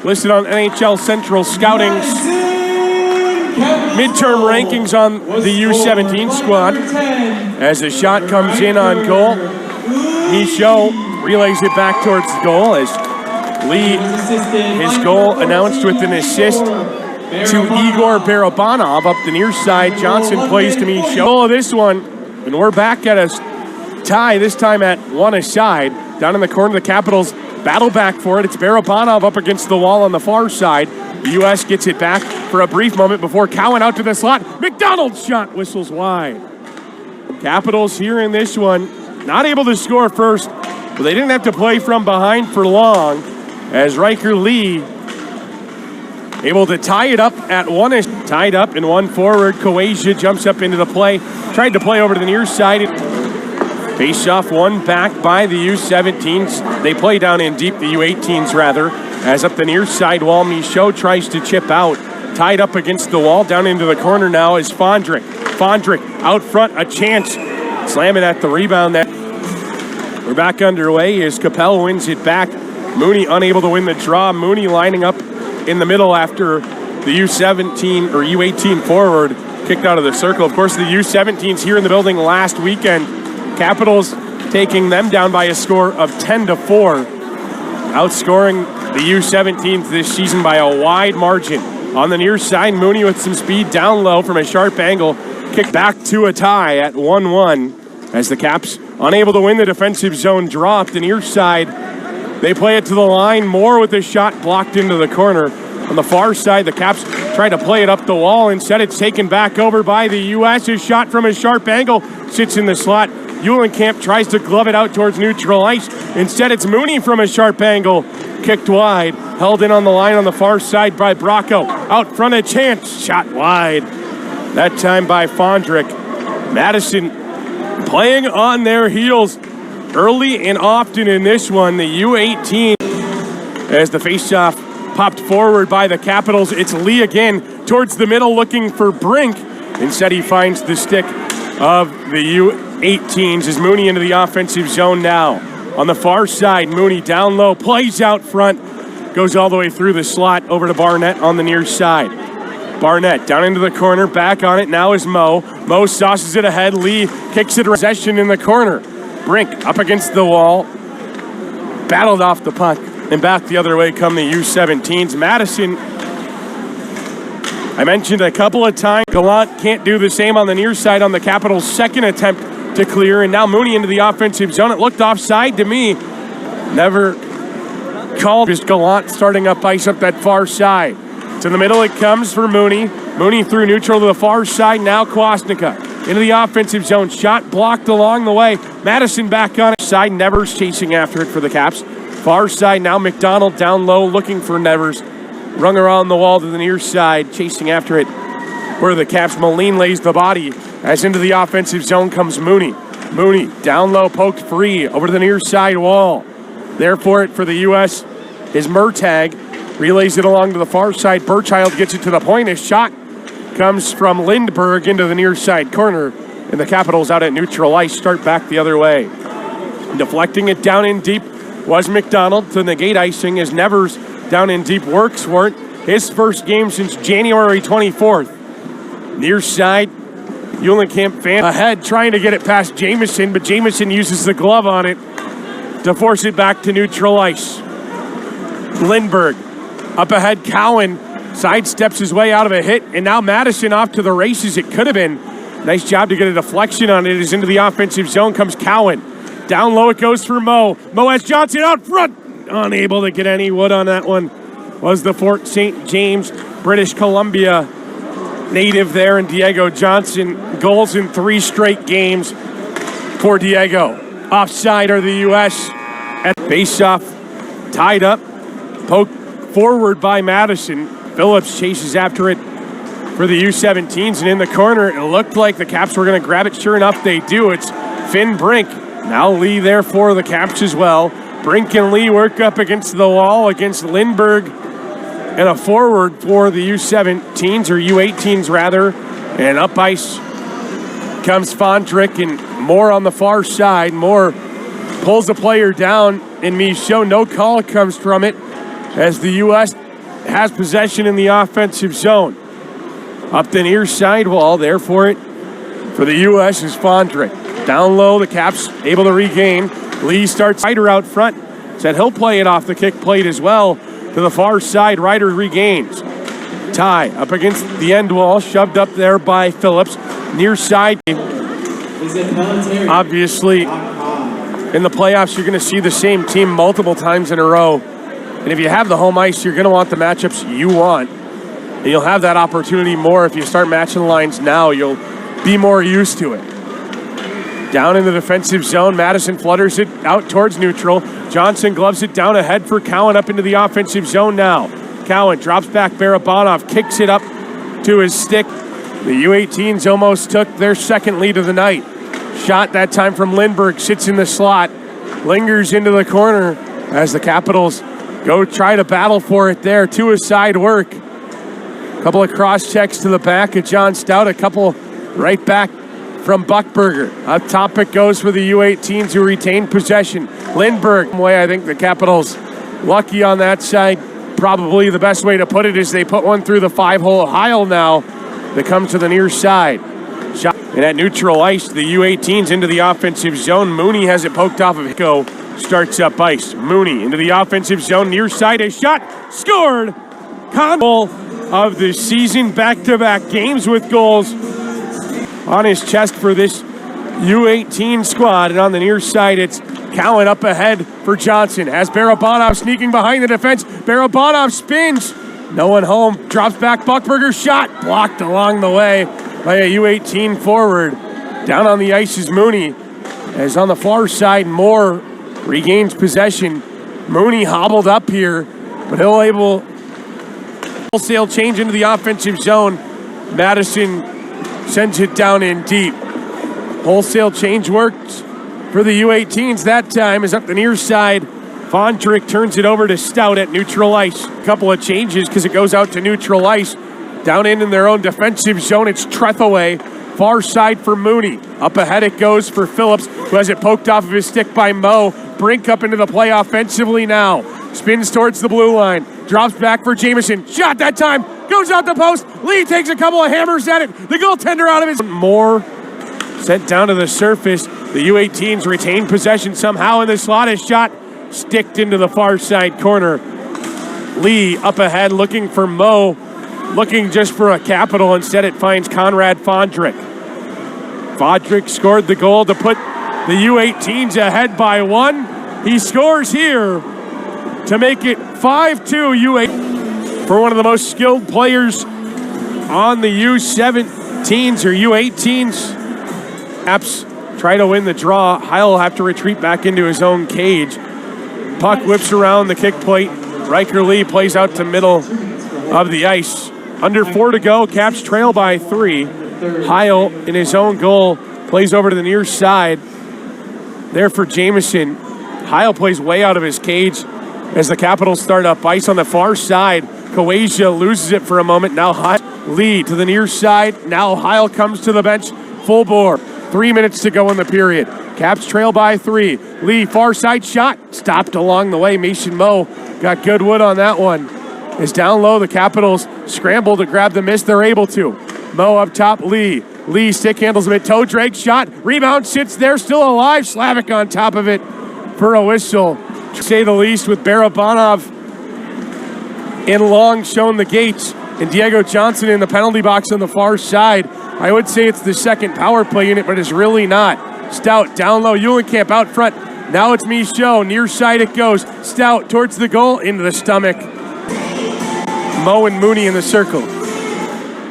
listed on NHL Central Scouting's midterm rankings on the U17 squad. As the shot comes in on goal, Michaud relays it back towards the goal as Lee, his goal announced with an assist to Igor Barabanov up the near side. Johnson plays to Michaud. This one, and we're back at a tie, this time at one aside. Down in the corner, the Capitals battle back for it. It's Barabanov up against the wall on the far side. The U.S. gets it back for a brief moment before Cowan out to the slot. McDonald's shot whistles wide. Capitals here in this one, not able to score first, but they didn't have to play from behind for long as Riker Lee able to tie it up at one. Tied up in one forward. Kowasia jumps up into the play. Tried to play over to the near side. Face off one back by the U17s. They play down in deep, the U18s rather, as up the near side wall, Michaud tries to chip out. Tied up against the wall, down into the corner now is Fondrick. Fondrick out front, a chance. Slamming at the rebound there. We're back underway as Capel wins it back. Mooney unable to win the draw. Mooney lining up in the middle after the U17 or U18 forward kicked out of the circle. Of course, the U17s here in the building last weekend. Capitals taking them down by a score of 10-4. Outscoring the U17s this season by a wide margin. On the near side, Mooney with some speed down low from a sharp angle. Kicked back to a tie at 1-1 as the Caps unable to win the defensive zone draw up the near side. They play it to the line. Moore with a shot blocked into the corner. On the far side, the Caps try to play it up the wall. Instead, it's taken back over by the U.S. A shot from a sharp angle sits in the slot. Uhlenkamp tries to glove it out towards neutral ice. Instead, it's Mooney from a sharp angle. Kicked wide. Held in on the line on the far side by Bracco. Out front, a chance. Shot wide. That time by Fondrick. Madison playing on their heels early and often in this one. The U18 as the faceoff popped forward by the Capitals. It's Lee again towards the middle looking for Brink. Instead, he finds the stick of the U18s as Mooney into the offensive zone now. On the far side, Mooney down low, plays out front, goes all the way through the slot over to Barnett on the near side. Barnett down into the corner, back on it now is Mo. Mo sauces it ahead, Lee kicks it, possession in the corner. Brink up against the wall, battled off the puck, and back the other way come the U17s. Madison, I mentioned a couple of times, Gallant can't do the same on the near side on the Capitals' second attempt to clear, and now Mooney into the offensive zone. It looked offside to me. Never called. Just Gallant starting up ice up that far side. To the middle it comes for Mooney. Mooney through neutral to the far side. Now Kwasnica into the offensive zone. Shot blocked along the way. Madison back on it. Side, Nevers chasing after it for the Caps. Far side now McDonald down low looking for Nevers. Rung around the wall to the near side, chasing after it. Where the Caps, Moline lays the body. As into the offensive zone comes Mooney. Mooney down low, poked free over to the near side wall. There for it for the U.S. is Murtagh. Relays it along to the far side. Burchild gets it to the point. His shot comes from Lindberg into the near side corner. And the Capitals out at neutral ice start back the other way. Deflecting it down in deep was McDonald to negate icing as Nevers down in deep works for it. His first game since January 24th. Near side, Uhlenkamp fan ahead trying to get it past Jamieson, but Jamieson uses the glove on it to force it back to neutral ice. Lindberg up ahead, Cowan sidesteps his way out of a hit, and now Madison off to the races. It could have been. Nice job to get a deflection on it. As into the offensive zone comes Cowan. Down low it goes for Mo. Mo has Johnson out front. Unable to get any wood on that one was the Fort St. James, British Columbia native there, and Diego Johnson. Goals in 3 straight games for Diego. Offside are the U.S. at faceoff. Tied up. Poked forward by Madison. Phillips chases after it for the U17s, and in the corner, it looked like the Caps were going to grab it. Sure enough, they do. It's Finn Brink. Now Lee there for the Caps as well. Brink and Lee work up against the wall against Lindberg and a forward for the U17s, or U18s rather. And up ice comes Fondrick, and Moore on the far side. Moore pulls the player down, and Michaud, no call comes from it as the U.S. has possession in the offensive zone. Up the near side wall, there for it. For the U.S. is Fondrick. Down low, the Caps able to regain. Lee starts Ryder out front. Said he'll play it off the kick plate as well. To the far side, Ryder regains. Ty up against the end wall, shoved up there by Phillips. Near side. Obviously, in the playoffs, you're going to see the same team multiple times in a row. And if you have the home ice, you're going to want the matchups you want. And you'll have that opportunity more if you start matching the lines now. You'll be more used to it. Down in the defensive zone, Madison flutters it out towards neutral. Johnson gloves it down ahead for Cowan up into the offensive zone now. Cowan drops back, Barabanov kicks it up to his stick. The U18s almost took their second lead of the night. Shot that time from Lindbergh, sits in the slot, lingers into the corner as the Capitals go try to battle for it there. To his side work. A couple of cross checks to the back of John Stout, a couple right back from Buckberger. Up top it goes for the U18s who retain possession. Lindbergh, way I think the Capitals lucky on that side. Probably the best way to put it is they put one through the 5-hole Heil now that comes to the near side. Shot. And at neutral ice, the U18s into the offensive zone. Mooney has it poked off of Hicko. Starts up ice. Mooney into the offensive zone. Near side, a shot. Scored! Goal of the season. Back-to-back games with goals on his chest for this U18 squad. And on the near side, it's Cowan up ahead for Johnson. Has Barabanov sneaking behind the defense. Barabanov spins. No one home. Drops back. Buckberger shot. Blocked along the way by a U18 forward. Down on the ice is Mooney. As on the far side, Moore regains possession. Mooney hobbled up here, but he'll able wholesale change into the offensive zone. Madison sends it down in deep. Wholesale change works for the U18s that time is up the near side. Fondrick turns it over to Stout at neutral ice. A couple of changes because it goes out to neutral ice. Down in their own defensive zone, it's Trethaway. Far side for Mooney. Up ahead it goes for Phillips, who has it poked off of his stick by Moe. Brink up into the play offensively now. Spins towards the blue line. Drops back for Jamieson. Shot that time. Goes out the post. Lee takes a couple of hammers at it. The goaltender out of his... Moore sent down to the surface. The U18s retain possession somehow in the slot. His shot sticked into the far side corner. Lee up ahead looking for Moe. Looking just for a capital. Instead it finds Conrad Fondrick. Fondrick scored the goal to put the U18s ahead by one. He scores here to make it 5-2 U18 for one of the most skilled players on the U17s or U18s. Caps try to win the draw. Heil will have to retreat back into his own cage. Puck whips around the kick plate. Riker Lee plays out to middle of the ice. Under 4 to go, Caps trail by 3. Heil in his own goal plays over to the near side. There for Jamieson. Heil plays way out of his cage as the Capitals start up ice on the far side. Kawazia loses it for a moment. Now Heil. Lee to the near side. Now Heil comes to the bench. Full bore. 3 minutes to go in the period. Caps trail by 3. Lee, far side shot. Stopped along the way. Mason Moe got good wood on that one. Is down low. The Capitals scramble to grab the miss. They're able to. Moe up top. Lee. Lee stick handles him at toe drag. Shot. Rebound sits there. Still alive. Slavic on top of it for a whistle. To say the least with Barabanov in long showing the gates. And Diego Johnson in the penalty box on the far side. I would say it's the second power play unit, but it's really not. Stout down low. Eulenkamp out front. Now it's Michaud. Near side it goes. Stout towards the goal. Into the stomach. Moe and Mooney in the circle.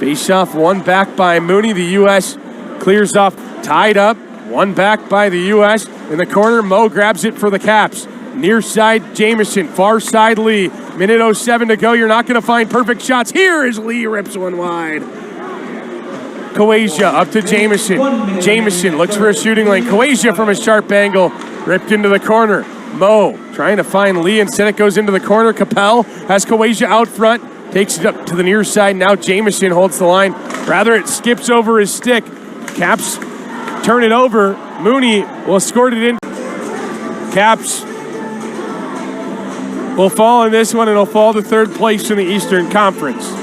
Face-off, one back by Mooney. The U.S. clears off, tied up. One back by the U.S. In the corner, Moe grabs it for the Caps. Near side, Jamieson. Far side, Lee. Minute 07 to go. You're not going to find perfect shots. Here is Lee, rips one wide. Kawazia up to Jamieson. Jamieson looks for a shooting lane. Kawazia from a sharp angle. Ripped into the corner. Moe trying to find Lee. Instead it goes into the corner. Capel has Kawazia out front. Takes it up to the near side. Now Jamieson holds the line. Rather, it skips over his stick. Caps turn it over. Mooney will escort it in. Caps will fall in this one, and it'll fall to third place in the Eastern Conference.